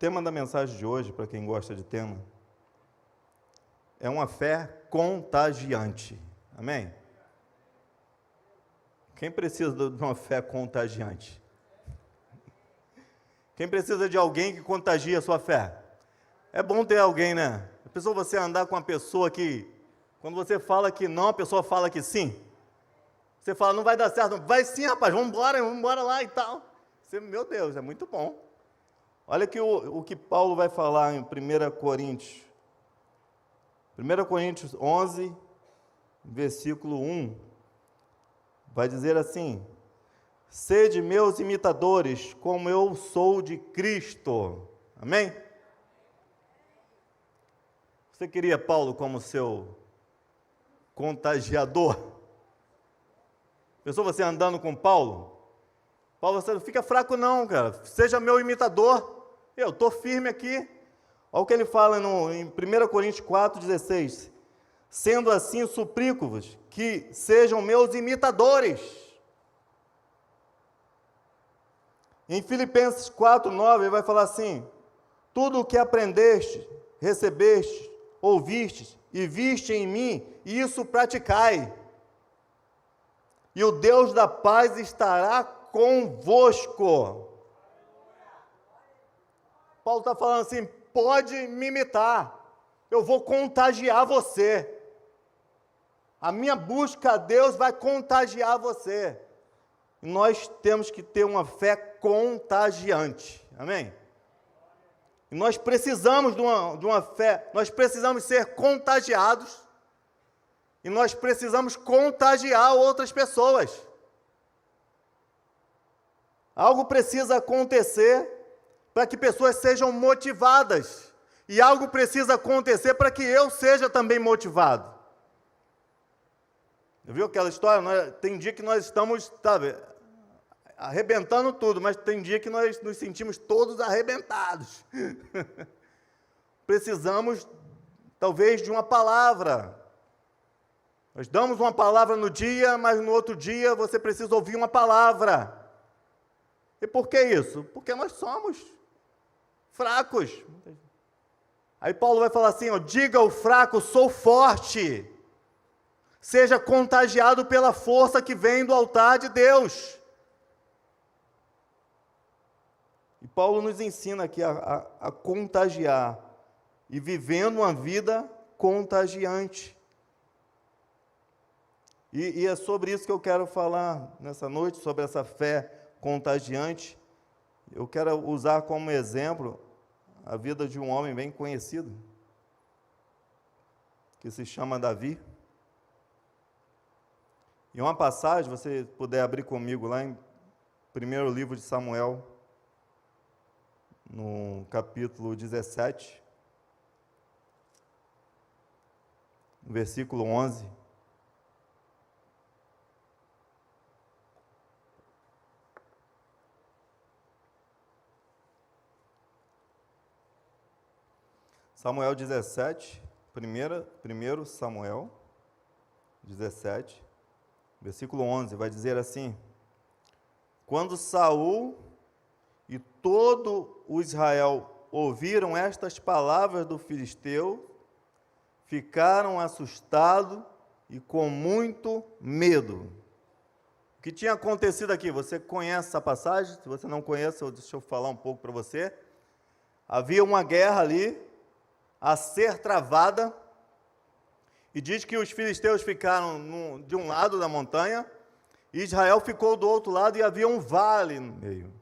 tema da mensagem de hoje, para quem gosta de tema, é uma fé contagiante. Amém? Quem precisa de uma fé contagiante? Quem precisa de alguém que contagie a sua fé? É bom ter alguém, né? A pessoa, você andar com uma pessoa que, quando você fala que não, a pessoa fala que sim. Você fala, não vai dar certo. Vai sim, rapaz, vamos embora lá e tal. Você, meu Deus, é muito bom. Olha aqui o que Paulo vai falar em 1 Coríntios. 1 Coríntios 11, versículo 1. Vai dizer assim: sede meus imitadores, como eu sou de Cristo. Amém? Você queria Paulo como seu contagiador? Pensou você andando com Paulo? Paulo, você não fica fraco não, cara. Seja meu imitador. Eu estou firme aqui. Olha o que ele fala em 1 Coríntios 4,16. Sendo assim, suplico-vos que sejam meus imitadores. Em Filipenses 4,9, ele vai falar assim: tudo o que aprendeste, recebeste, ouvistes e viste em mim, isso praticai. E o Deus da paz estará convosco. Paulo está falando assim: pode me imitar, eu vou contagiar você. A minha busca a Deus vai contagiar você. E nós temos que ter uma fé contagiante. Amém? E nós precisamos de uma fé, nós precisamos ser contagiados. E nós precisamos contagiar outras pessoas. Algo precisa acontecer para que pessoas sejam motivadas. E algo precisa acontecer para que eu seja também motivado. Viu aquela história? Tem dia que nós estamos, sabe, arrebentando tudo, mas tem dia que nós nos sentimos todos arrebentados. Precisamos, talvez, de uma palavra. Nós damos uma palavra no dia, mas no outro dia você precisa ouvir uma palavra. E por que isso? Porque nós somos fracos. Aí Paulo vai falar assim, ó, diga ao fraco, sou forte. Seja contagiado pela força que vem do altar de Deus. E Paulo nos ensina aqui a contagiar e vivendo uma vida contagiante. E é sobre isso que eu quero falar nessa noite, sobre essa fé contagiante. Eu quero usar como exemplo a vida de um homem bem conhecido, que se chama Davi. Em uma passagem, você puder abrir comigo lá em primeiro livro de Samuel, no capítulo 17, no versículo 11. Samuel 17, primeiro Samuel 17, versículo 11, vai dizer assim: quando Saul e todo o Israel ouviram estas palavras do filisteu, ficaram assustados e com muito medo. O que tinha acontecido aqui? Você conhece essa passagem? Se você não conhece, deixa eu falar um pouco para você. Havia uma guerra ali a ser travada, e diz que os filisteus ficaram de um lado da montanha, e Israel ficou do outro lado, e havia um vale no meio.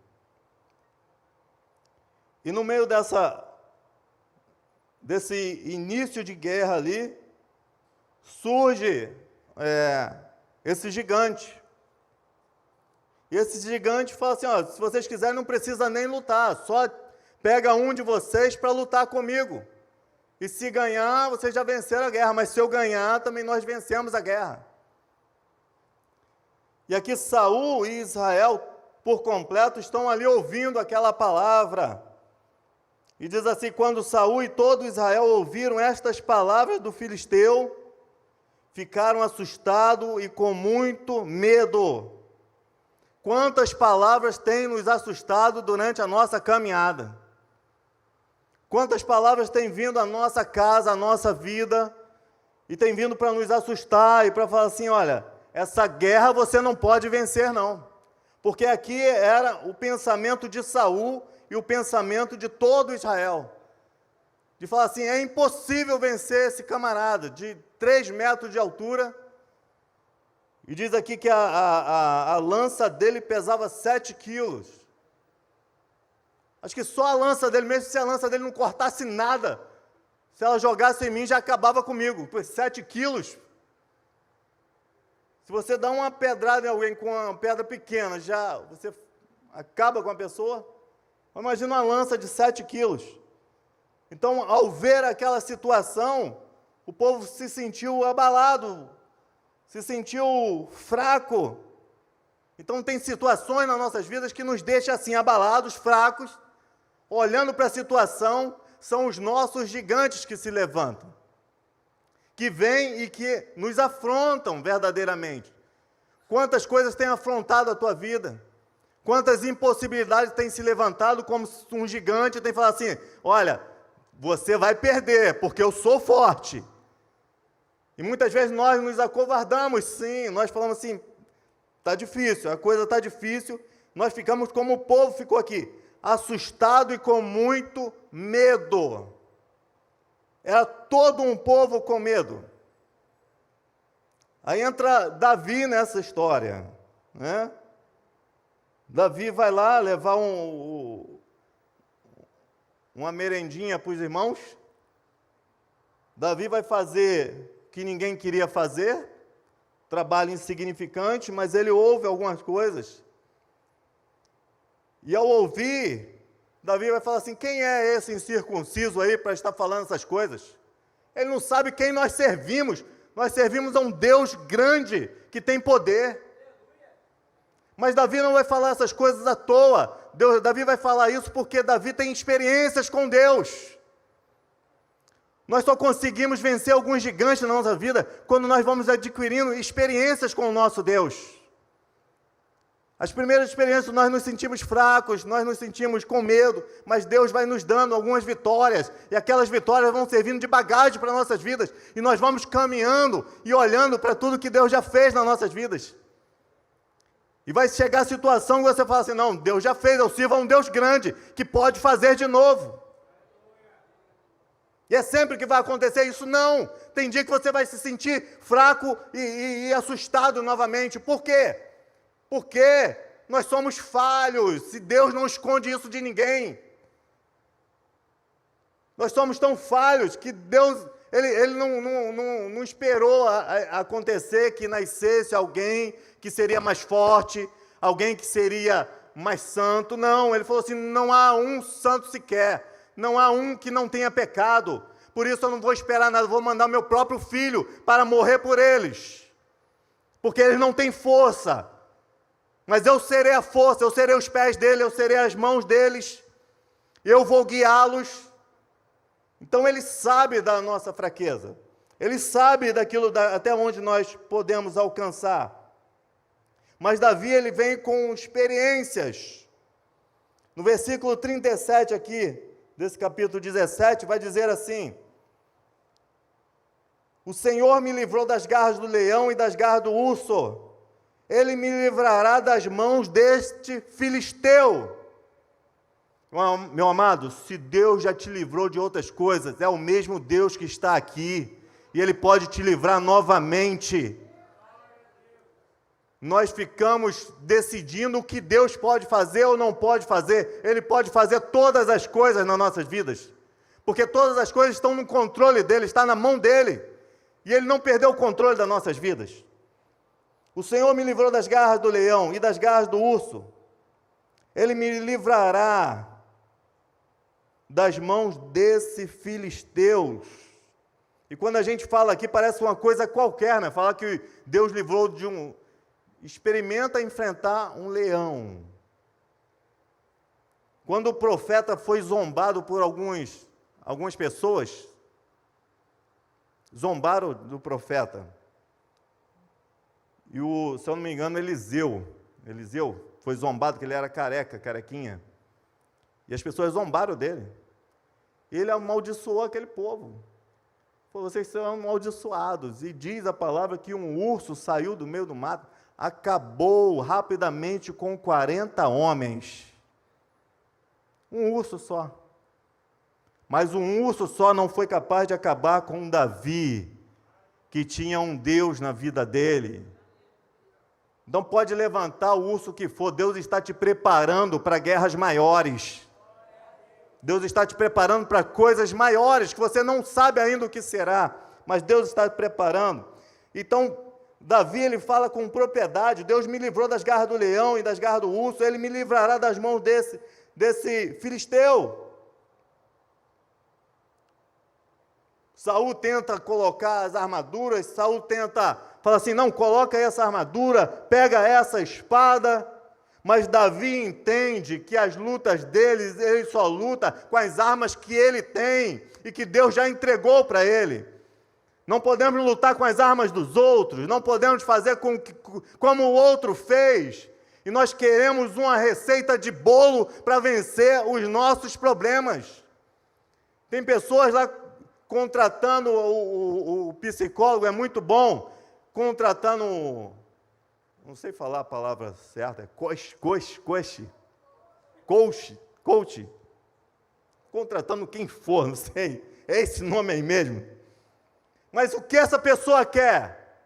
E no meio desse início de guerra ali, surge esse gigante. E esse gigante fala assim, ó, se vocês quiserem não precisa nem lutar, só pega um de vocês para lutar comigo. E se ganhar, vocês já venceram a guerra, mas se eu ganhar, também nós vencemos a guerra. E aqui Saul e Israel, por completo, estão ali ouvindo aquela palavra. E diz assim, quando Saul e todo Israel ouviram estas palavras do filisteu, ficaram assustados e com muito medo. Quantas palavras têm nos assustado durante a nossa caminhada? Quantas palavras têm vindo à nossa casa, à nossa vida, e têm vindo para nos assustar e para falar assim, olha, essa guerra você não pode vencer não. Porque aqui era o pensamento de Saul e o pensamento de todo Israel. De falar assim, é impossível vencer esse camarada de 3 metros de altura. E diz aqui que a lança dele pesava 7 quilos. Acho que só a lança dele, mesmo se a lança dele não cortasse nada, se ela jogasse em mim, já acabava comigo. Pois 7 quilos. Se você dá uma pedrada em alguém com uma pedra pequena, já você acaba com a pessoa. Imagina uma lança de 7 quilos. Então, ao ver aquela situação, o povo se sentiu abalado, se sentiu fraco. Então, tem situações nas nossas vidas que nos deixam assim, abalados, fracos, olhando para a situação, são os nossos gigantes que se levantam, que vêm e que nos afrontam verdadeiramente. Quantas coisas têm afrontado a tua vida? Quantas impossibilidades têm se levantado como um gigante tem falado assim, olha, você vai perder, porque eu sou forte. E muitas vezes nós nos acovardamos, sim, nós falamos assim, está difícil, a coisa está difícil, nós ficamos como o povo ficou aqui, assustado e com muito medo. Era todo um povo com medo. Aí entra Davi nessa história, né? Davi vai lá levar uma merendinha para os irmãos. Davi vai fazer o que ninguém queria fazer, trabalho insignificante, mas ele ouve algumas coisas. E ao ouvir, Davi vai falar assim, quem é esse incircunciso aí para estar falando essas coisas? Ele não sabe quem nós servimos a um Deus grande, que tem poder. Mas Davi não vai falar essas coisas à toa, Davi vai falar isso porque Davi tem experiências com Deus. Nós só conseguimos vencer alguns gigantes na nossa vida, quando nós vamos adquirindo experiências com o nosso Deus. As primeiras experiências nós nos sentimos fracos, nós nos sentimos com medo, mas Deus vai nos dando algumas vitórias, e aquelas vitórias vão servindo de bagagem para nossas vidas, e nós vamos caminhando e olhando para tudo que Deus já fez nas nossas vidas. E vai chegar a situação que você fala assim, não, Deus já fez, eu sirvo a um Deus grande, que pode fazer de novo. E é sempre que vai acontecer isso? Não. Tem dia que você vai se sentir fraco e assustado novamente. Por quê? Porque nós somos falhos, se Deus não esconde isso de ninguém. Nós somos tão falhos que Deus, Ele não esperou acontecer que nascesse alguém que seria mais forte, alguém que seria mais santo. Não, Ele falou assim, não há um santo sequer, não há um que não tenha pecado. Por isso eu não vou esperar nada, vou mandar meu próprio filho para morrer por eles. Porque eles não têm força. Mas eu serei a força, eu serei os pés dele, eu serei as mãos deles, eu vou guiá-los. Então ele sabe da nossa fraqueza, ele sabe daquilo até onde nós podemos alcançar. Mas Davi, ele vem com experiências. No versículo 37 aqui, desse capítulo 17, vai dizer assim, o Senhor me livrou das garras do leão e das garras do urso. Ele me livrará das mãos deste filisteu. Meu amado, se Deus já te livrou de outras coisas, é o mesmo Deus que está aqui, e Ele pode te livrar novamente. Nós ficamos decidindo o que Deus pode fazer ou não pode fazer. Ele pode fazer todas as coisas nas nossas vidas, porque todas as coisas estão no controle dEle, está na mão dEle, e Ele não perdeu o controle das nossas vidas. O Senhor me livrou das garras do leão e das garras do urso. Ele me livrará das mãos desse filisteus. E quando a gente fala aqui, parece uma coisa qualquer, né? Falar que Deus livrou de um... Experimenta enfrentar um leão. Quando o profeta foi zombado por algumas pessoas, zombaram do profeta. E se eu não me engano, Eliseu foi zombado, porque ele era carequinha. E as pessoas zombaram dele. Ele amaldiçoou aquele povo. Falou, vocês são amaldiçoados. E diz a palavra que um urso saiu do meio do mato, acabou rapidamente com 40 homens. Um urso só. Mas um urso só não foi capaz de acabar com Davi, que tinha um Deus na vida dele. Então pode levantar o urso que for, Deus está te preparando para guerras maiores. Deus está te preparando para coisas maiores, que você não sabe ainda o que será, mas Deus está te preparando. Então, Davi, ele fala com propriedade, Deus me livrou das garras do leão e das garras do urso, ele me livrará das mãos desse filisteu. Saul tenta colocar as armaduras, Saul fala assim, não, coloca essa armadura, pega essa espada, mas Davi entende que as lutas deles, ele só luta com as armas que ele tem, e que Deus já entregou para ele. Não podemos lutar com as armas dos outros, não podemos fazer como o outro fez, e nós queremos uma receita de bolo para vencer os nossos problemas. Tem pessoas lá contratando, o psicólogo é muito bom, contratando, não sei falar a palavra certa, coach, contratando quem for, não sei, é esse nome aí mesmo. Mas o que essa pessoa quer?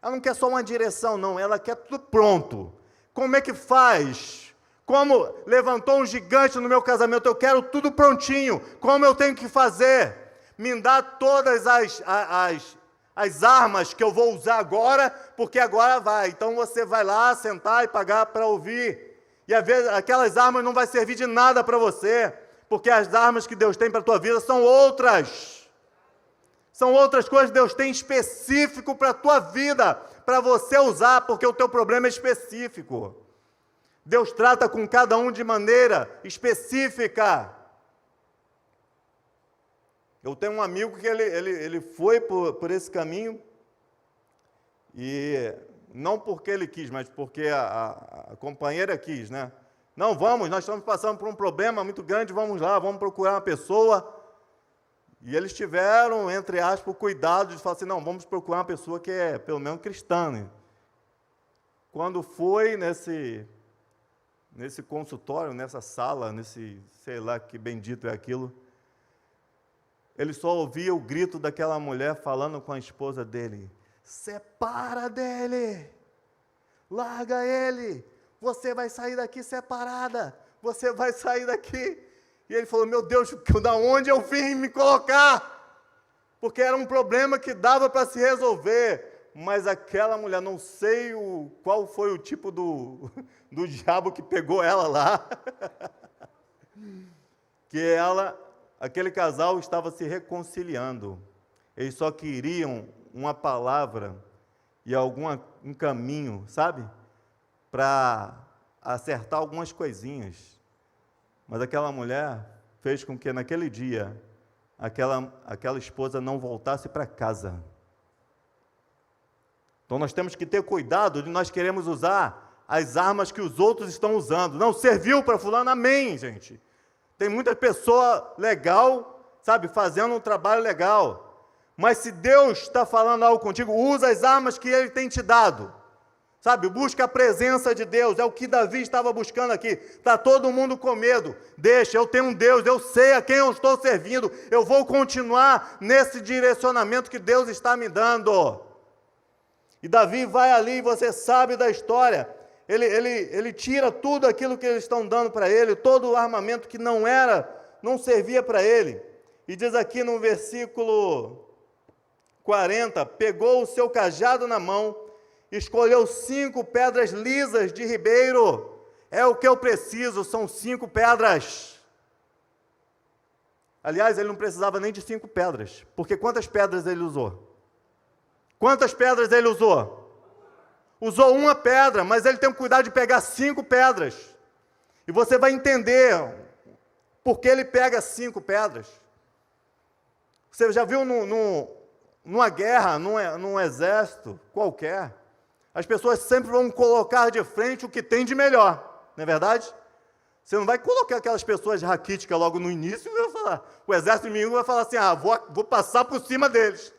Ela não quer só uma direção, não, ela quer tudo pronto. Como é que faz? Como levantou um gigante no meu casamento, eu quero tudo prontinho, como eu tenho que fazer? Me dá todas as armas que eu vou usar agora, porque agora vai. Então você vai lá, sentar e pagar para ouvir. E às vezes aquelas armas não vai servir de nada para você, porque as armas que Deus tem para a tua vida são outras. São outras coisas que Deus tem específico para a tua vida, para você usar, porque o teu problema é específico. Deus trata com cada um de maneira específica. Eu tenho um amigo que ele foi por esse caminho, e não porque ele quis, mas porque a companheira quis, né? Não, vamos, nós estamos passando por um problema muito grande, vamos lá, vamos procurar uma pessoa. E eles tiveram, entre aspas, o cuidado de falar assim, não, vamos procurar uma pessoa que é, pelo menos, cristã, né? Quando foi nesse consultório, nessa sala, sei lá que bendito é aquilo, ele só ouvia o grito daquela mulher falando com a esposa dele, separa dele, larga ele, você vai sair daqui separada, você vai sair daqui. E ele falou, meu Deus, da onde eu vim me colocar? Porque era um problema que dava para se resolver, mas aquela mulher, não sei qual foi o tipo do diabo que pegou ela lá, que aquele casal estava se reconciliando, eles só queriam uma palavra e um caminho, sabe? Para acertar algumas coisinhas. Mas aquela mulher fez com que naquele dia, aquela esposa não voltasse para casa. Então nós temos que ter cuidado de nós queremos usar as armas que os outros estão usando. Não serviu para fulano, amém, gente. Tem muita pessoa legal, sabe, fazendo um trabalho legal. Mas se Deus está falando algo contigo, usa as armas que Ele tem te dado. Sabe, busca a presença de Deus, é o que Davi estava buscando aqui. Está todo mundo com medo. Deixa, eu tenho um Deus, eu sei a quem eu estou servindo. Eu vou continuar nesse direcionamento que Deus está me dando. E Davi vai ali, você sabe da história. Ele tira tudo aquilo que eles estão dando para ele, todo o armamento que não servia para ele. E diz aqui no versículo 40, pegou o seu cajado na mão, escolheu 5 pedras lisas de ribeiro. É o que eu preciso, são 5 pedras. Aliás, ele não precisava nem de 5 pedras, porque quantas pedras ele usou? Quantas pedras ele usou? Usou uma pedra, mas ele tem cuidado de pegar 5 pedras. E você vai entender por que ele pega 5 pedras. Você já viu numa guerra, num exército qualquer, as pessoas sempre vão colocar de frente o que tem de melhor, não é verdade? Você não vai colocar aquelas pessoas raquíticas logo no início e vai falar. O exército inimigo vai falar assim, vou passar por cima deles.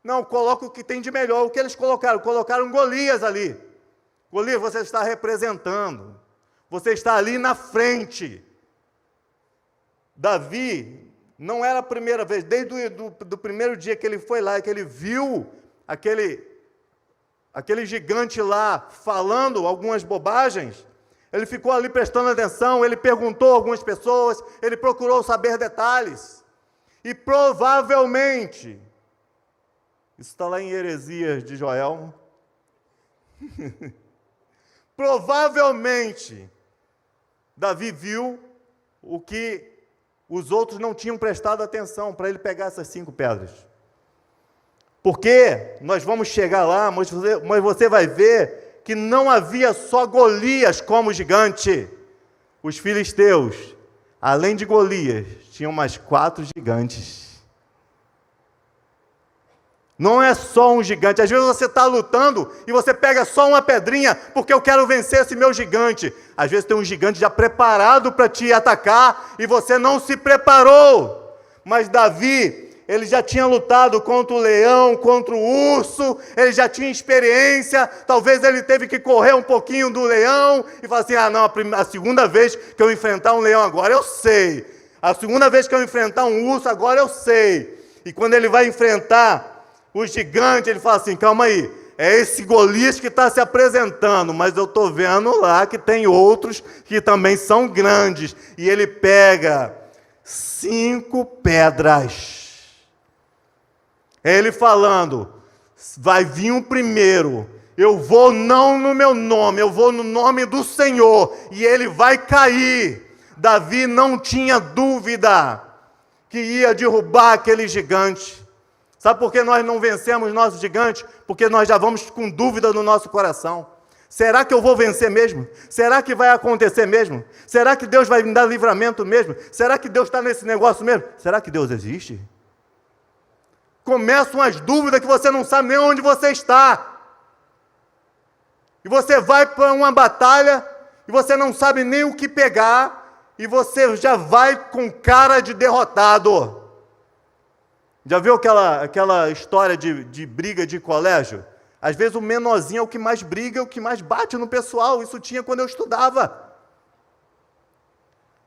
Não, coloca o que tem de melhor. O que eles colocaram? Colocaram Golias ali. Golias, você está representando. Você está ali na frente. Davi, não era a primeira vez, desde do primeiro dia que ele foi lá, que ele viu aquele gigante lá falando algumas bobagens, ele ficou ali prestando atenção, ele perguntou a algumas pessoas, ele procurou saber detalhes. E provavelmente, isso está lá em Heresias de Joel, provavelmente, Davi viu o que os outros não tinham prestado atenção para ele pegar essas 5 pedras. Porque nós vamos chegar lá, mas você vai ver que não havia só Golias como gigante. Os filisteus, além de Golias, tinham mais 4 gigantes. Não é só um gigante. Às vezes você está lutando e você pega só uma pedrinha, porque eu quero vencer esse meu gigante. Às vezes tem um gigante já preparado para te atacar e você não se preparou. Mas Davi, ele já tinha lutado contra o leão, contra o urso, ele já tinha experiência. Talvez ele teve que correr um pouquinho do leão e falar assim, não, a segunda vez que eu enfrentar um leão agora eu sei. A segunda vez que eu enfrentar um urso agora eu sei. E quando ele vai enfrentar o gigante, ele fala assim, calma aí, é esse Golias que está se apresentando, mas eu estou vendo lá que tem outros que também são grandes. E ele pega 5 pedras. Ele falando, vai vir o primeiro, eu vou não no meu nome, eu vou no nome do Senhor, e ele vai cair. Davi não tinha dúvida que ia derrubar aquele gigante. Sabe por que nós não vencemos nossos gigantes? Porque nós já vamos com dúvida no nosso coração. Será que eu vou vencer mesmo? Será que vai acontecer mesmo? Será que Deus vai me dar livramento mesmo? Será que Deus está nesse negócio mesmo? Será que Deus existe? Começam as dúvidas que você não sabe nem onde você está. E você vai para uma batalha e você não sabe nem o que pegar e você já vai com cara de derrotado. Já viu aquela história de briga de colégio? Às vezes o menorzinho é o que mais briga, é o que mais bate no pessoal. Isso tinha quando eu estudava.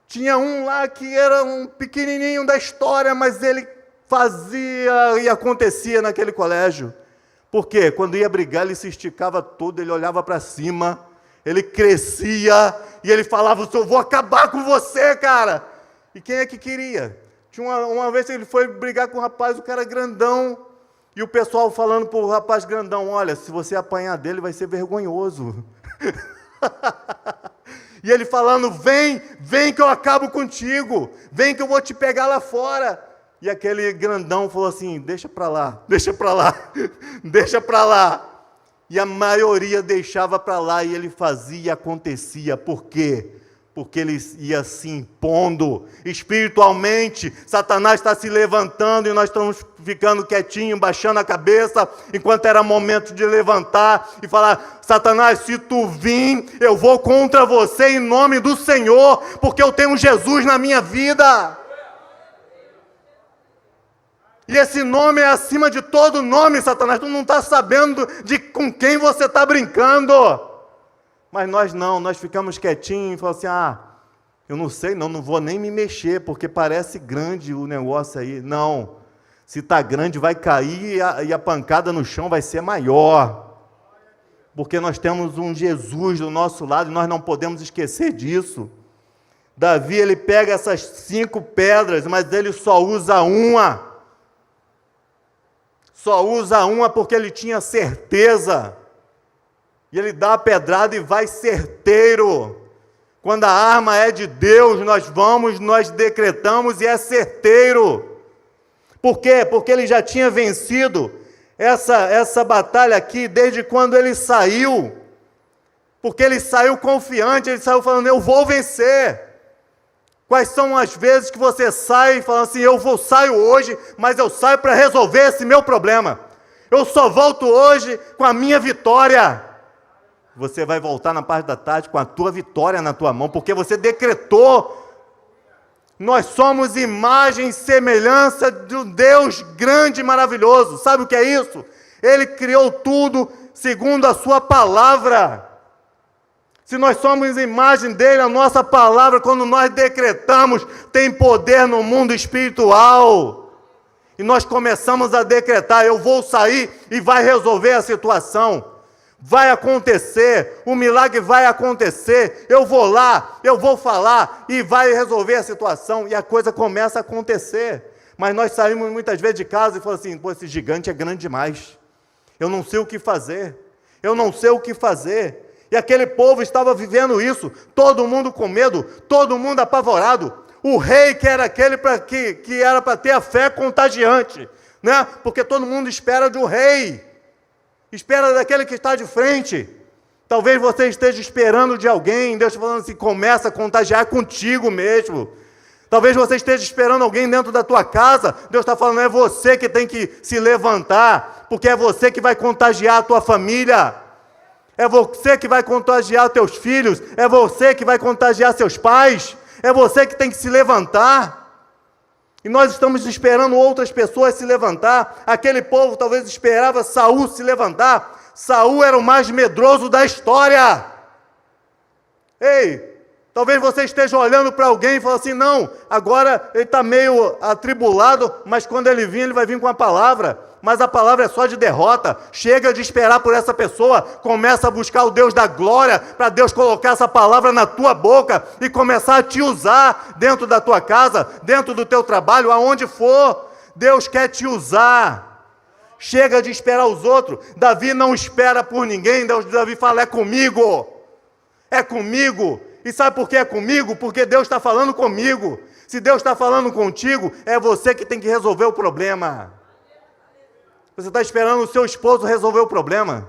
Tinha um lá que era um pequenininho da história, mas ele fazia e acontecia naquele colégio. Por quê? Quando ia brigar, ele se esticava todo, ele olhava para cima, ele crescia e ele falava, eu vou acabar com você, cara. E quem é que queria? Tinha uma vez ele foi brigar com o rapaz, o cara grandão, e o pessoal falando para o rapaz grandão, olha, se você apanhar dele vai ser vergonhoso. E ele falando, vem que eu acabo contigo, vem que eu vou te pegar lá fora. E aquele grandão falou assim, deixa para lá, deixa para lá, deixa para lá. E a maioria deixava para lá e ele fazia e acontecia. Por quê? Porque ele ia se impondo espiritualmente. Satanás está se levantando e nós estamos ficando quietinhos, baixando a cabeça, enquanto era momento de levantar e falar, Satanás, se tu vir, eu vou contra você em nome do Senhor, porque eu tenho Jesus na minha vida. E esse nome é acima de todo nome, Satanás. Tu não está sabendo de com quem você está brincando. Mas nós não, nós ficamos quietinhos e falamos assim, eu não sei não vou nem me mexer, porque parece grande o negócio aí. Não, se está grande vai cair e a pancada no chão vai ser maior. Porque nós temos um Jesus do nosso lado e nós não podemos esquecer disso. Davi, ele pega essas 5 pedras, mas ele só usa uma. Só usa uma porque ele tinha certeza. E ele dá a pedrada e vai certeiro. Quando a arma é de Deus, nós decretamos e é certeiro. Por quê? Porque ele já tinha vencido essa batalha aqui desde quando ele saiu. Porque ele saiu confiante, ele saiu falando, eu vou vencer. Quais são as vezes que você sai falando assim, saio hoje, mas eu saio para resolver esse meu problema. Eu só volto hoje com a minha vitória. Você vai voltar na parte da tarde com a tua vitória na tua mão, porque você decretou. Nós somos imagem e semelhança de um Deus grande e maravilhoso. Sabe o que é isso? Ele criou tudo segundo a sua palavra. Se nós somos imagem dele, a nossa palavra, quando nós decretamos, tem poder no mundo espiritual. E nós começamos a decretar: eu vou sair e vai resolver a situação. Vai acontecer, o milagre vai acontecer, eu vou lá, eu vou falar e vai resolver a situação, e a coisa começa a acontecer. Mas nós saímos muitas vezes de casa e falamos assim: pô, esse gigante é grande demais, eu não sei o que fazer, eu não sei o que fazer. E aquele povo estava vivendo isso, todo mundo com medo, todo mundo apavorado. O rei, que era aquele que era para ter a fé contagiante, né? Porque todo mundo espera de um rei, espera daquele que está de frente. Talvez você esteja esperando de alguém, Deus está falando assim: começa a contagiar contigo mesmo. Talvez você esteja esperando alguém dentro da tua casa, Deus está falando: é você que tem que se levantar, porque é você que vai contagiar a tua família, é você que vai contagiar teus filhos, é você que vai contagiar seus pais, é você que tem que se levantar. E nós estamos esperando outras pessoas se levantar. Aquele povo talvez esperava Saul se levantar. Saul era o mais medroso da história. Ei, talvez você esteja olhando para alguém e falando assim: não, agora ele está meio atribulado, mas quando ele vir, ele vai vir com a palavra. Mas a palavra é só de derrota. Chega de esperar por essa pessoa, começa a buscar o Deus da glória, para Deus colocar essa palavra na tua boca e começar a te usar dentro da tua casa, dentro do teu trabalho, aonde for. Deus quer te usar. Chega de esperar os outros. Davi não espera por ninguém. Davi fala: é comigo, é comigo. E sabe por que é comigo? Porque Deus está falando comigo. Se Deus está falando contigo, é você que tem que resolver o problema. Você está esperando o seu esposo resolver o problema.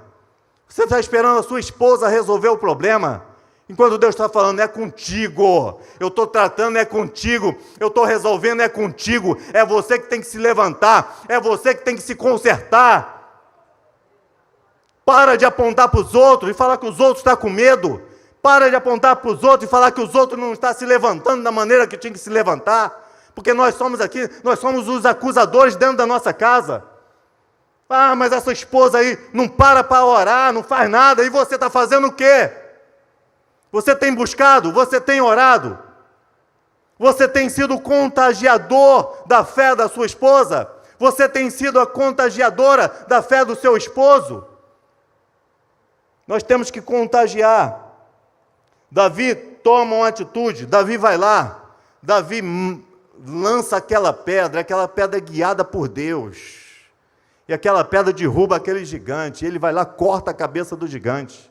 Você está esperando a sua esposa resolver o problema. Enquanto Deus está falando: é contigo. Eu estou tratando, é contigo. Eu estou resolvendo, é contigo. É você que tem que se levantar. É você que tem que se consertar. Para de apontar para os outros e falar que os outros estão com medo. Para de apontar para os outros e falar que os outros não estão se levantando da maneira que tinha que se levantar. Porque nós somos aqui, nós somos os acusadores dentro da nossa casa. Ah, mas essa esposa aí não para orar, não faz nada. E você está fazendo o quê? Você tem buscado? Você tem orado? Você tem sido o contagiador da fé da sua esposa? Você tem sido a contagiadora da fé do seu esposo? Nós temos que contagiar. Davi toma uma atitude, Davi vai lá, Davi lança aquela pedra é guiada por Deus. E aquela pedra derruba aquele gigante. Ele vai lá, corta a cabeça do gigante.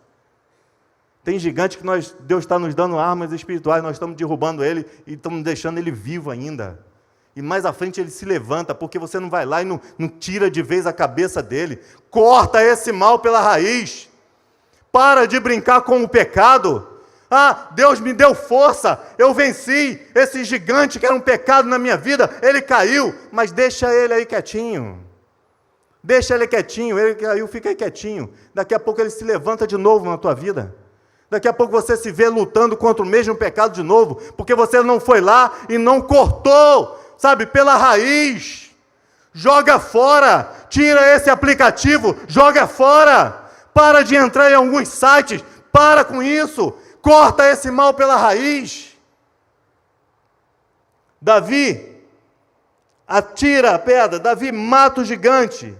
Tem gigante que Deus está nos dando armas espirituais, nós estamos derrubando ele e estamos deixando ele vivo ainda. E mais à frente ele se levanta, porque você não vai lá e não tira de vez a cabeça dele. Corta esse mal pela raiz. Para de brincar com o pecado. Ah, Deus me deu força, eu venci esse gigante que era um pecado na minha vida, ele caiu, mas deixa ele aí quietinho. Deixa ele quietinho, ele caiu, fica aí quietinho. Daqui a pouco ele se levanta de novo na tua vida. Daqui a pouco você se vê lutando contra o mesmo pecado de novo, porque você não foi lá e não cortou, sabe, pela raiz. Joga fora, tira esse aplicativo, joga fora. Para de entrar em alguns sites, para com isso. Corta esse mal pela raiz. Davi atira a pedra, Davi mata o gigante.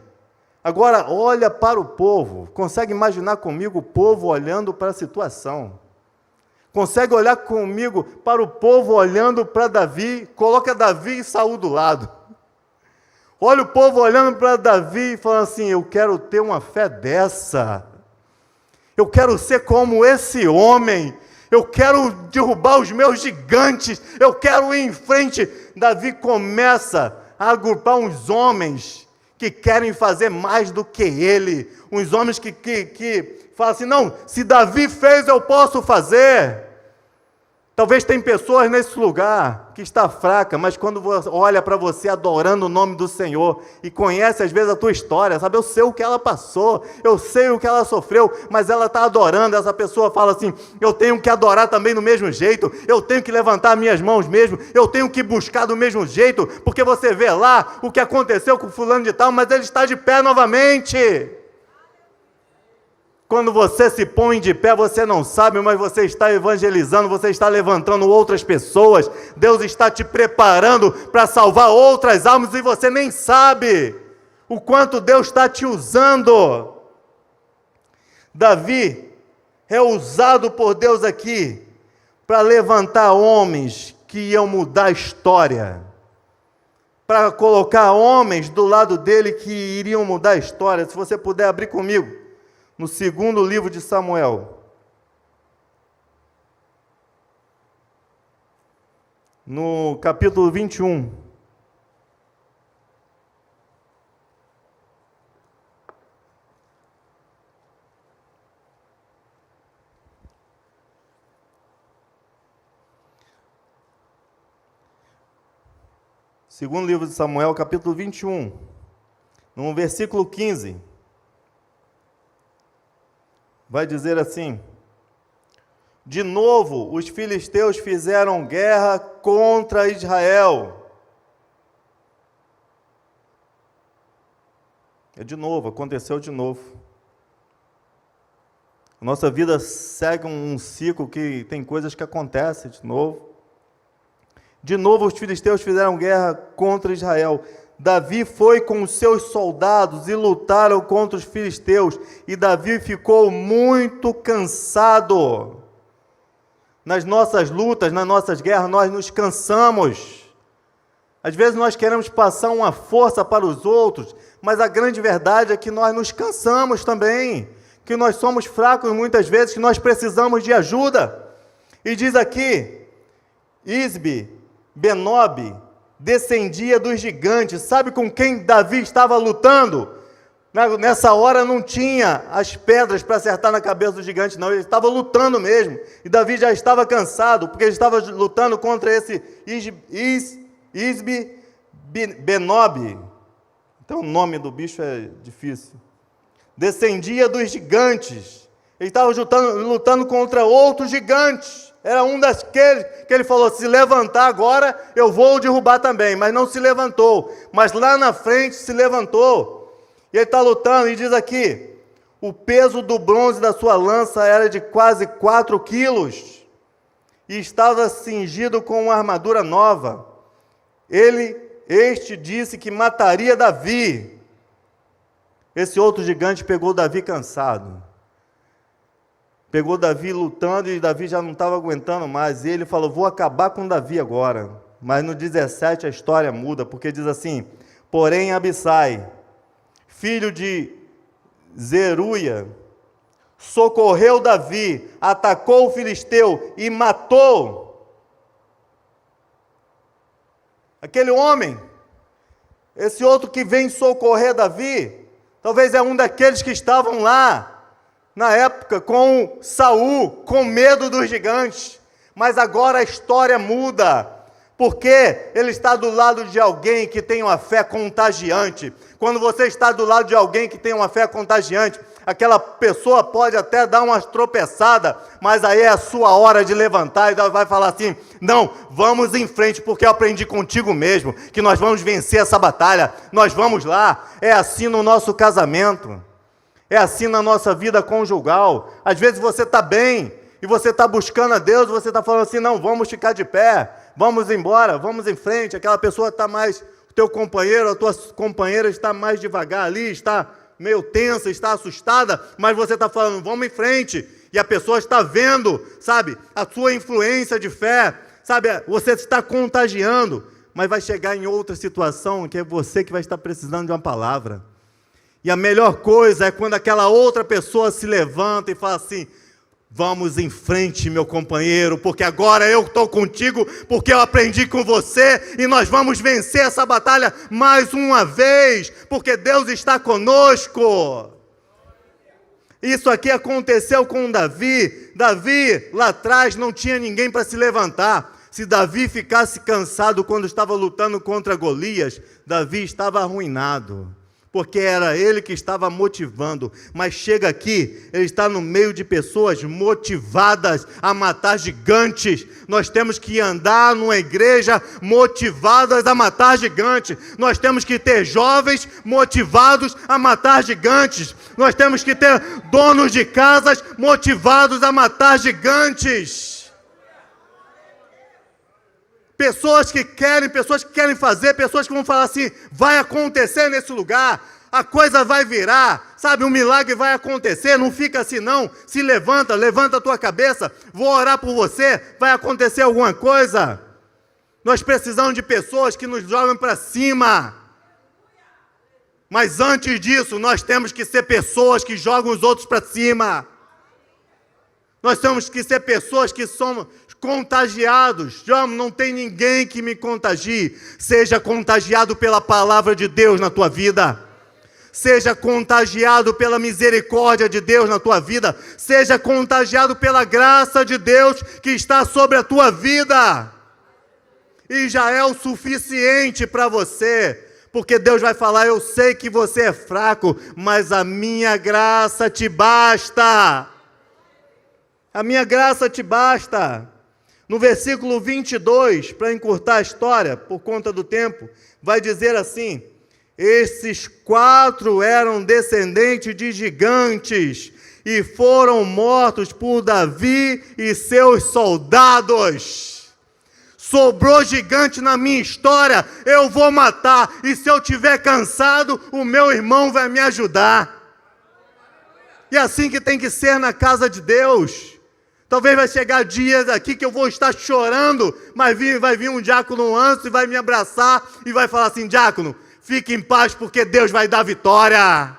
Agora, olha para o povo. Consegue imaginar comigo o povo olhando para a situação? Consegue olhar comigo para o povo olhando para Davi? Coloca Davi e Saul do lado. Olha o povo olhando para Davi e falando assim: eu quero ter uma fé dessa. Eu quero ser como esse homem. Eu quero derrubar os meus gigantes. Eu quero ir em frente. Davi começa a agrupar uns homens que querem fazer mais do que ele, uns homens que falam assim: não, se Davi fez, eu posso fazer. Talvez tem pessoas nesse lugar que está fraca, mas quando olha para você adorando o nome do Senhor e conhece às vezes a tua história, sabe? Eu sei o que ela passou, eu sei o que ela sofreu, mas ela está adorando. Essa pessoa fala assim: eu tenho que adorar também do mesmo jeito, eu tenho que levantar minhas mãos mesmo, eu tenho que buscar do mesmo jeito, porque você vê lá o que aconteceu com fulano de tal, mas ele está de pé novamente. Quando você se põe de pé, você não sabe, mas você está evangelizando, você está levantando outras pessoas, Deus está te preparando para salvar outras almas e você nem sabe o quanto Deus está te usando. Davi é usado por Deus aqui para levantar homens que iam mudar a história, para colocar homens do lado dele que iriam mudar a história. Se você puder abrir comigo no segundo livro de Samuel, no capítulo 21. Segundo livro de Samuel, capítulo 21, no versículo 15. Vai dizer assim: de novo, os filisteus fizeram guerra contra Israel. De novo, aconteceu de novo. A nossa vida segue um ciclo que tem coisas que acontecem de novo. De novo, os filisteus fizeram guerra contra Israel. Davi foi com os seus soldados e lutaram contra os filisteus, e Davi ficou muito cansado. Nas nossas lutas, nas nossas guerras, nós nos cansamos. Às vezes nós queremos passar uma força para os outros, mas a grande verdade é que nós nos cansamos também, que nós somos fracos muitas vezes, que nós precisamos de ajuda. E diz aqui, Isbi-Benob descendia dos gigantes. Sabe com quem Davi estava lutando? Nessa hora não tinha as pedras para acertar na cabeça do gigante, não. Ele estava lutando mesmo. E Davi já estava cansado, porque ele estava lutando contra esse Isbi-Benob. Então o nome do bicho é difícil. Descendia dos gigantes. Ele estava lutando contra outros gigantes. Era um daqueles que ele falou: se levantar agora, eu vou derrubar também. Mas não se levantou. Mas lá na frente se levantou. E ele está lutando, e diz aqui: o peso do bronze da sua lança era de quase 4 quilos. E estava cingido com uma armadura nova. Este disse que mataria Davi. Esse outro gigante pegou Davi cansado. Pegou Davi lutando e Davi já não estava aguentando mais. E ele falou: vou acabar com Davi agora. Mas no 17 a história muda, porque diz assim: porém Abissai, filho de Zeruia, socorreu Davi, atacou o filisteu e matou aquele homem. Esse outro que vem socorrer Davi, talvez é um daqueles que estavam lá na época com Saul, com medo dos gigantes. Mas agora a história muda, porque ele está do lado de alguém que tem uma fé contagiante. Quando você está do lado de alguém que tem uma fé contagiante, aquela pessoa pode até dar umas tropeçadas, mas aí é a sua hora de levantar e vai falar assim: não, vamos em frente, porque eu aprendi contigo mesmo, que nós vamos vencer essa batalha, nós vamos lá. É assim no nosso casamento, é assim na nossa vida conjugal. Às vezes você está bem, e você está buscando a Deus, você está falando assim: não, vamos ficar de pé, vamos embora, vamos em frente. Aquela pessoa está mais, o teu companheiro, a tua companheira está mais devagar ali, está meio tensa, está assustada, mas você está falando: vamos em frente. E a pessoa está vendo, sabe, a sua influência de fé, sabe, você está contagiando, mas vai chegar em outra situação que é você que vai estar precisando de uma palavra. E a melhor coisa é quando aquela outra pessoa se levanta e fala assim: vamos em frente, meu companheiro, porque agora eu estou contigo, porque eu aprendi com você, e nós vamos vencer essa batalha mais uma vez, porque Deus está conosco. Isso aqui aconteceu com Davi. Davi, lá atrás, não tinha ninguém para se levantar. Se Davi ficasse cansado quando estava lutando contra Golias, Davi estava arruinado, porque era ele que estava motivando. Mas chega aqui, ele está no meio de pessoas motivadas a matar gigantes. Nós temos que andar numa igreja motivadas a matar gigantes. Nós temos que ter jovens motivados a matar gigantes. Nós temos que ter donos de casas motivados a matar gigantes. Pessoas que querem fazer, pessoas que vão falar assim, vai acontecer nesse lugar, a coisa vai virar, sabe, um milagre vai acontecer, não fica assim não, se levanta a tua cabeça, vou orar por você, vai acontecer alguma coisa. Nós precisamos de pessoas que nos jogam para cima, mas antes disso, nós temos que ser pessoas que jogam os outros para cima. Nós temos que ser pessoas que somos contagiados. Não tem ninguém que me contagie. Seja contagiado pela palavra de Deus na tua vida. Seja contagiado pela misericórdia de Deus na tua vida. Seja contagiado pela graça de Deus que está sobre a tua vida. E já é o suficiente para você. Porque Deus vai falar, eu sei que você é fraco, mas a minha graça te basta. A minha graça te basta. No versículo 22, para encurtar a história, por conta do tempo, vai dizer assim, esses 4 eram descendentes de gigantes, e foram mortos por Davi e seus soldados. Sobrou gigante na minha história, eu vou matar, e se eu estiver cansado, o meu irmão vai me ajudar. E é assim que tem que ser na casa de Deus. Talvez vai chegar dias aqui que eu vou estar chorando, mas vai vir um diácono antes e vai me abraçar e vai falar assim, diácono, fique em paz porque Deus vai dar vitória.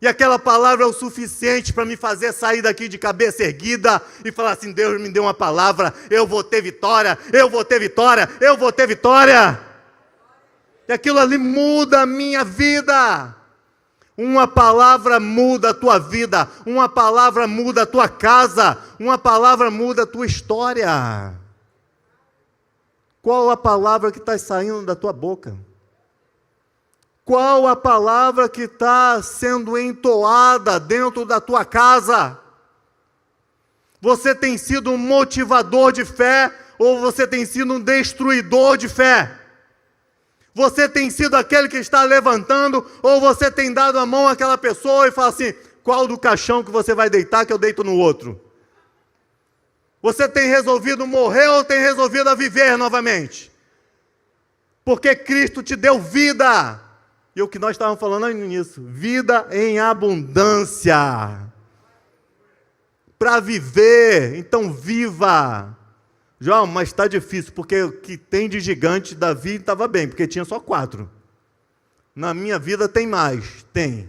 E aquela palavra é o suficiente para me fazer sair daqui de cabeça erguida e falar assim, Deus me deu uma palavra, eu vou ter vitória, eu vou ter vitória, eu vou ter vitória. E aquilo ali muda a minha vida. Uma palavra muda a tua vida, uma palavra muda a tua casa, uma palavra muda a tua história. Qual a palavra que está saindo da tua boca? Qual a palavra que está sendo entoada dentro da tua casa? Você tem sido um motivador de fé ou você tem sido um destruidor de fé? Você tem sido aquele que está levantando, ou você tem dado a mão àquela pessoa e fala assim, qual do caixão que você vai deitar que eu deito no outro? Você tem resolvido morrer ou tem resolvido a viver novamente? Porque Cristo te deu vida. E o que nós estávamos falando nisso, vida em abundância. Para viver, então viva. João, mas está difícil, porque o que tem de gigante, Davi estava bem, porque tinha só 4. Na minha vida tem mais, tem.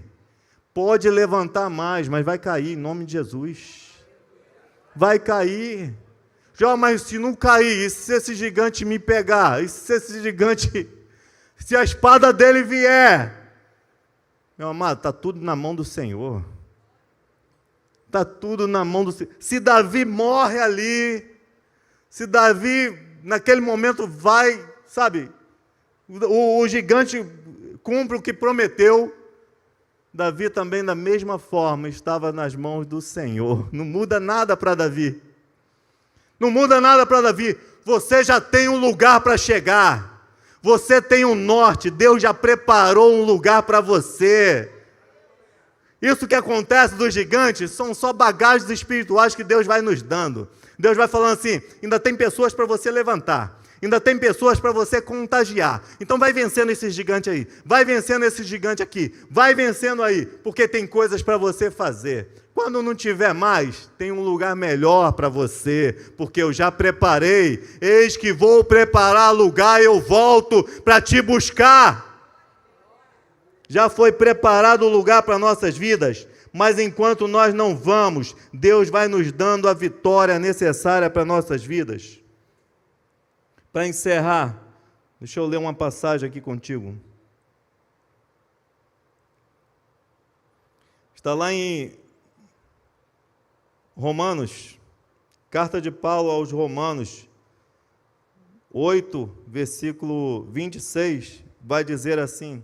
Pode levantar mais, mas vai cair, em nome de Jesus. Vai cair. João, mas se não cair, e se esse gigante me pegar? E se esse gigante, se a espada dele vier? Meu amado, está tudo na mão do Senhor. Está tudo na mão do Senhor. Se Davi morre ali, se Davi, naquele momento, vai, sabe, o gigante cumpre o que prometeu, Davi também, da mesma forma, estava nas mãos do Senhor. Não muda nada para Davi. Não muda nada para Davi. Você já tem um lugar para chegar. Você tem um norte. Deus já preparou um lugar para você. Isso que acontece dos gigantes são só bagagens espirituais que Deus vai nos dando. Deus vai falando assim, ainda tem pessoas para você levantar, ainda tem pessoas para você contagiar. Então vai vencendo esse gigante aí, vai vencendo esse gigante aqui, vai vencendo aí, porque tem coisas para você fazer. Quando não tiver mais, tem um lugar melhor para você, porque eu já preparei, eis que vou preparar lugar e eu volto para te buscar. Já foi preparado o lugar para nossas vidas. Mas enquanto nós não vamos, Deus vai nos dando a vitória necessária para nossas vidas. Para encerrar, deixa eu ler uma passagem aqui contigo. Está lá em Romanos, carta de Paulo aos Romanos, 8, versículo 26, vai dizer assim: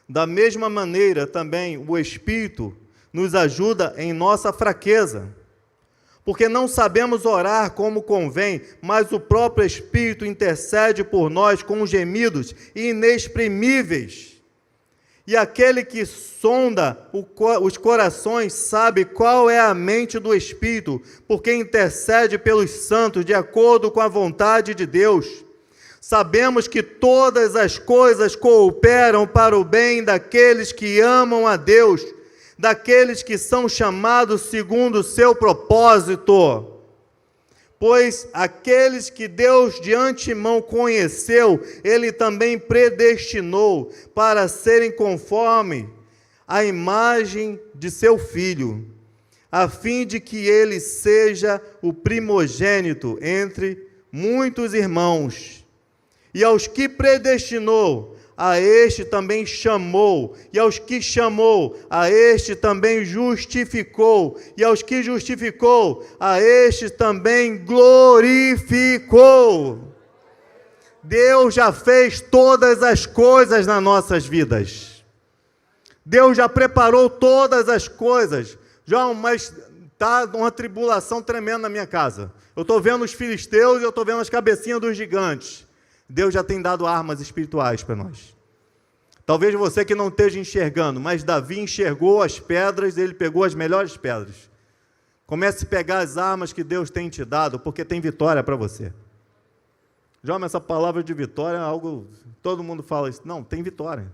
da mesma maneira também o Espírito nos ajuda em nossa fraqueza, porque não sabemos orar como convém, mas o próprio Espírito intercede por nós com gemidos inexprimíveis. E aquele que sonda os corações sabe qual é a mente do Espírito, porque intercede pelos santos de acordo com a vontade de Deus. Sabemos que todas as coisas cooperam para o bem daqueles que amam a Deus, daqueles que são chamados segundo o seu propósito. Pois aqueles que Deus de antemão conheceu, Ele também predestinou para serem conforme a imagem de seu Filho, a fim de que Ele seja o primogênito entre muitos irmãos. E aos que predestinou, a este também chamou, e aos que chamou, a este também justificou, e aos que justificou, a este também glorificou. Deus já fez todas as coisas nas nossas vidas. Deus já preparou todas as coisas. João, mas está uma tribulação tremenda na minha casa. Eu estou vendo os filisteus e eu estou vendo as cabecinhas dos gigantes. Deus já tem dado armas espirituais para nós. Talvez você que não esteja enxergando, mas Davi enxergou as pedras, ele pegou as melhores pedras. Comece a pegar as armas que Deus tem te dado, porque tem vitória para você. Já essa palavra de vitória é algo, todo mundo fala isso. Não, tem vitória.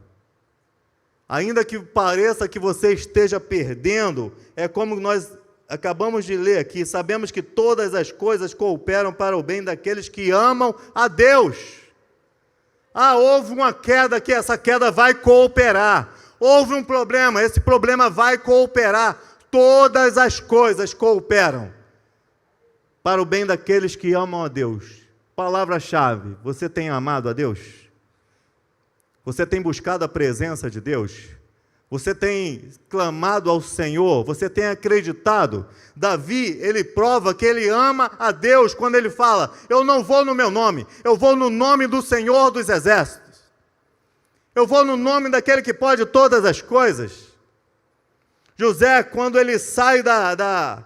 Ainda que pareça que você esteja perdendo, é como nós acabamos de ler aqui, sabemos que todas as coisas cooperam para o bem daqueles que amam a Deus. Houve uma queda aqui, essa queda vai cooperar. Houve um problema, esse problema vai cooperar. Todas as coisas cooperam para o bem daqueles que amam a Deus. Palavra-chave: você tem amado a Deus? Você tem buscado a presença de Deus? Você tem clamado ao Senhor? Você tem acreditado? Davi, ele prova que ele ama a Deus quando ele fala: eu não vou no meu nome, eu vou no nome do Senhor dos Exércitos. Eu vou no nome daquele que pode todas as coisas. José, quando ele sai da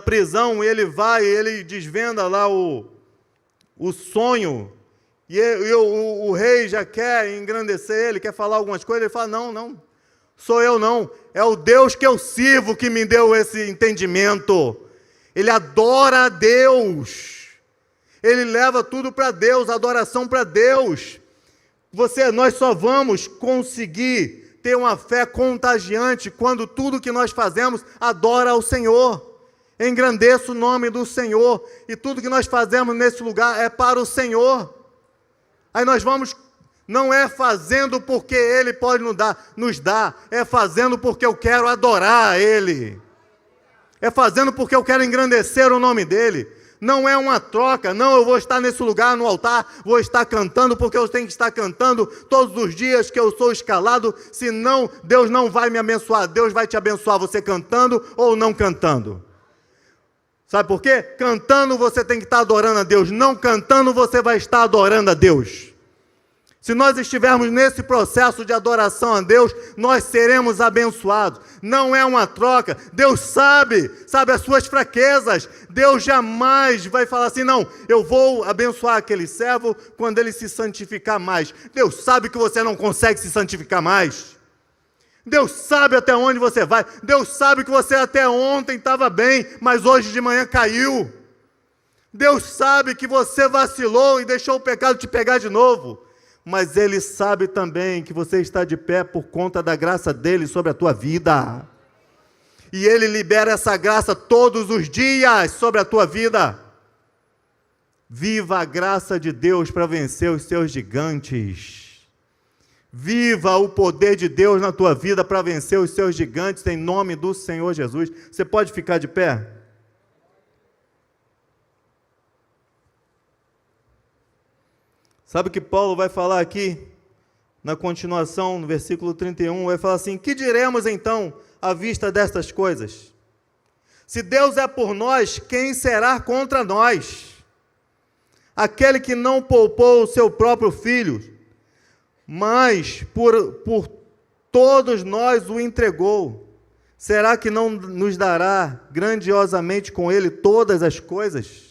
prisão, ele vai, ele desvenda lá o sonho. E o rei já quer engrandecer ele, quer falar algumas coisas, ele fala: não, sou eu não, é o Deus que eu sirvo que me deu esse entendimento. Ele adora a Deus, ele leva tudo para Deus, adoração para Deus. Nós só vamos conseguir ter uma fé contagiante quando tudo que nós fazemos adora ao Senhor, engrandeça o nome do Senhor, e tudo que nós fazemos nesse lugar é para o Senhor. Aí nós vamos, não é fazendo porque Ele pode nos dar, é fazendo porque eu quero adorar a Ele, é fazendo porque eu quero engrandecer o nome dEle. Não é uma troca, não, eu vou estar nesse lugar no altar, vou estar cantando porque eu tenho que estar cantando todos os dias que eu sou escalado, senão Deus não vai me abençoar. Deus vai te abençoar você cantando ou não cantando. Sabe por quê? Cantando você tem que estar adorando a Deus, não cantando você vai estar adorando a Deus. Se nós estivermos nesse processo de adoração a Deus, nós seremos abençoados. Não é uma troca. Deus sabe as suas fraquezas. Deus jamais vai falar assim: não, eu vou abençoar aquele servo quando ele se santificar mais. Deus sabe que você não consegue se santificar mais. Deus sabe até onde você vai. Deus sabe que você até ontem estava bem, mas hoje de manhã caiu. Deus sabe que você vacilou e deixou o pecado te pegar de novo. Mas Ele sabe também que você está de pé por conta da graça dEle sobre a tua vida. E Ele libera essa graça todos os dias sobre a tua vida. Viva a graça de Deus para vencer os seus gigantes. Viva o poder de Deus na tua vida para vencer os seus gigantes, em nome do Senhor Jesus. Você pode ficar de pé? Sabe o que Paulo vai falar aqui? na continuação, no versículo 31, vai falar assim: que diremos então à vista destas coisas? Se Deus é por nós, quem será contra nós? Aquele que não poupou o seu próprio filho, mas por todos nós o entregou, será que não nos dará grandiosamente com ele todas as coisas?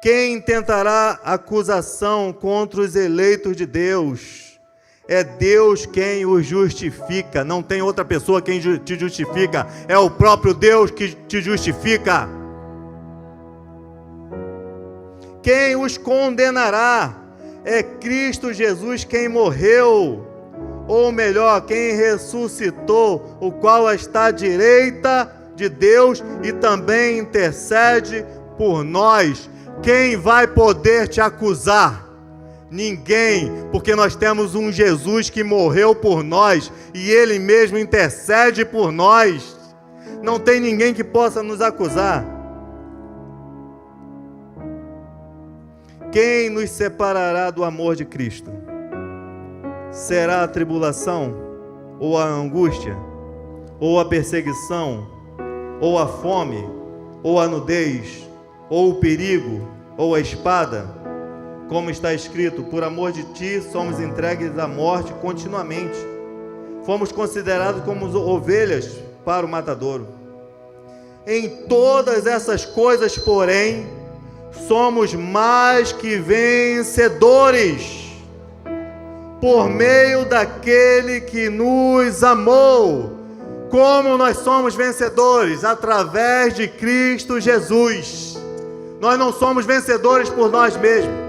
Quem intentará acusação contra os eleitos de Deus? É Deus quem os justifica, não tem outra pessoa quem te justifica, é o próprio Deus que te justifica. Quem os condenará? É Cristo Jesus quem morreu, ou melhor, quem ressuscitou, o qual está à direita de Deus e também intercede por nós. Quem vai poder te acusar? Ninguém, porque nós temos um Jesus que morreu por nós e Ele mesmo intercede por nós. Não tem ninguém que possa nos acusar. Quem nos separará do amor de Cristo? Será a tribulação, ou a angústia, ou a perseguição, ou a fome, ou a nudez, ou o perigo, ou a espada? Como está escrito: por amor de ti somos entregues à morte continuamente. Fomos considerados como ovelhas para o matadouro. Em todas essas coisas, porém, somos mais que vencedores, por meio daquele que nos amou. Como nós somos vencedores? Através de Cristo Jesus. Nós não somos vencedores por nós mesmos.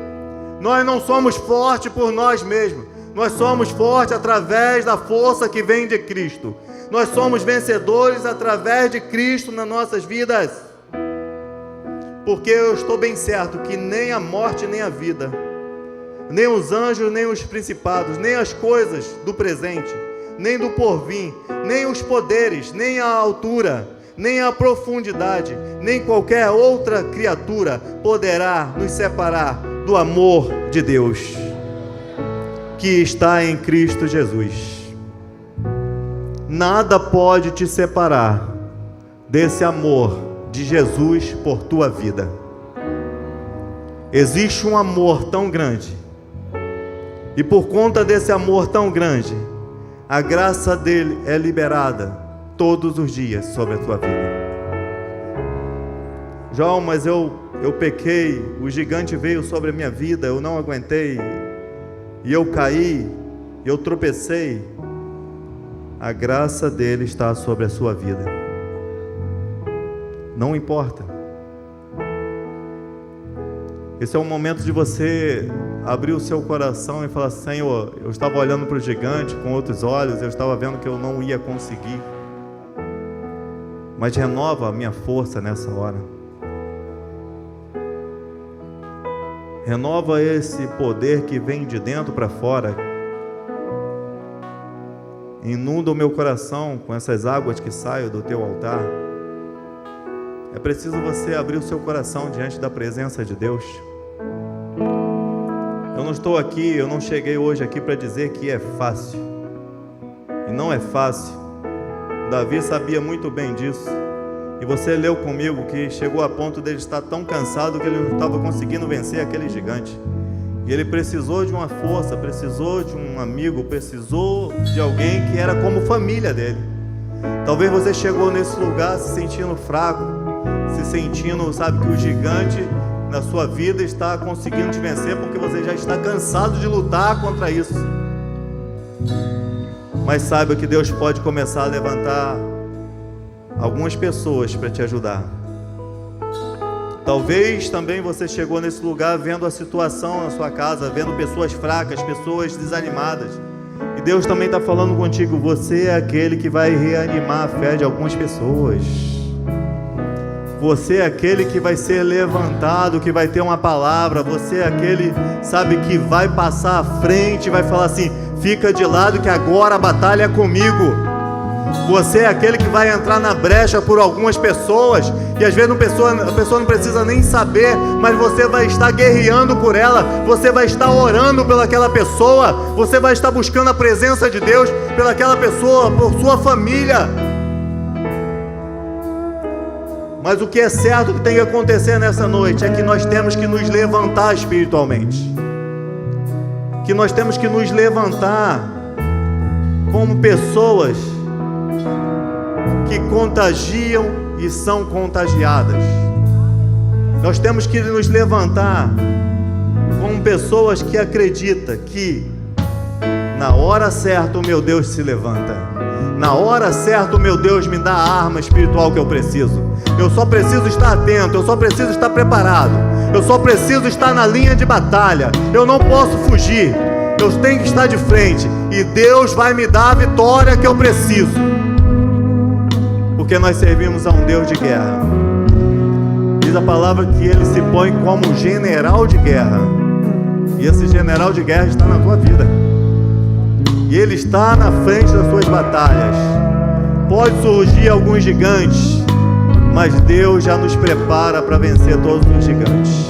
Nós não somos fortes por nós mesmos. Nós somos fortes através da força que vem de Cristo. Nós somos vencedores através de Cristo nas nossas vidas. Porque eu estou bem certo que nem a morte, nem a vida, nem os anjos, nem os principados, nem as coisas do presente, nem do porvir, nem os poderes, nem a altura, nem a profundidade, nem qualquer outra criatura poderá nos separar do amor de Deus que está em Cristo Jesus. Nada pode te separar desse amor de Jesus por tua vida. Existe um amor tão grande, e por conta desse amor tão grande, a graça dele é liberada todos os dias sobre a tua vida. João, mas eu pequei, o gigante veio sobre a minha vida, eu não aguentei, e eu caí, eu tropecei. A graça dele está sobre a sua vida. Não importa. Esse é o momento de você abrir o seu coração e falar: Senhor, eu estava olhando para o gigante com outros olhos, eu estava vendo que eu não ia conseguir, mas renova a minha força nessa hora. Renova esse poder que vem de dentro para fora. Inunda o meu coração com essas águas que saem do teu altar. É preciso você abrir o seu coração diante da presença de Deus. Eu não estou aqui, eu não cheguei hoje aqui para dizer que é fácil. E não é fácil. Davi sabia muito bem disso. E você leu comigo que chegou a ponto dele estar tão cansado que ele não estava conseguindo vencer aquele gigante. E ele precisou de uma força, precisou de um amigo, precisou de alguém que era como família dele. Talvez você chegou nesse lugar se sentindo fraco, se sentindo, sabe, que o gigante na sua vida está conseguindo te vencer porque você já está cansado de lutar contra isso. Mas saiba que Deus pode começar a levantar algumas pessoas para te ajudar. Talvez também você chegou nesse lugar vendo a situação na sua casa, vendo pessoas fracas, pessoas desanimadas. E Deus também está falando contigo: você é aquele que vai reanimar a fé de algumas pessoas. Você é aquele que vai ser levantado, que vai ter uma palavra. Você é aquele, sabe, que vai passar à frente e vai falar assim: fica de lado que agora a batalha é comigo. Você é aquele que vai entrar na brecha por algumas pessoas, e às vezes a pessoa não precisa nem saber, mas você vai estar guerreando por ela, você vai estar orando pelaquela pessoa, você vai estar buscando a presença de Deus pelaquela pessoa, por sua família. Mas o que é certo que tem que acontecer nessa noite é que nós temos que nos levantar espiritualmente, que nós temos que nos levantar como pessoas que contagiam e são contagiadas. Nós temos que nos levantar como pessoas que acreditam que na hora certa o meu Deus se levanta, na hora certa o meu Deus me dá a arma espiritual que eu preciso. Eu só preciso estar atento, eu só preciso estar preparado, eu só preciso estar na linha de batalha. Eu não posso fugir, eu tenho que estar de frente, e Deus vai me dar a vitória que eu preciso, porque nós servimos a um Deus de guerra. Diz a palavra que Ele se põe como general de guerra, e esse general de guerra está na tua vida, e Ele está na frente das suas batalhas. Pode surgir alguns gigantes, mas Deus já nos prepara para vencer todos os gigantes.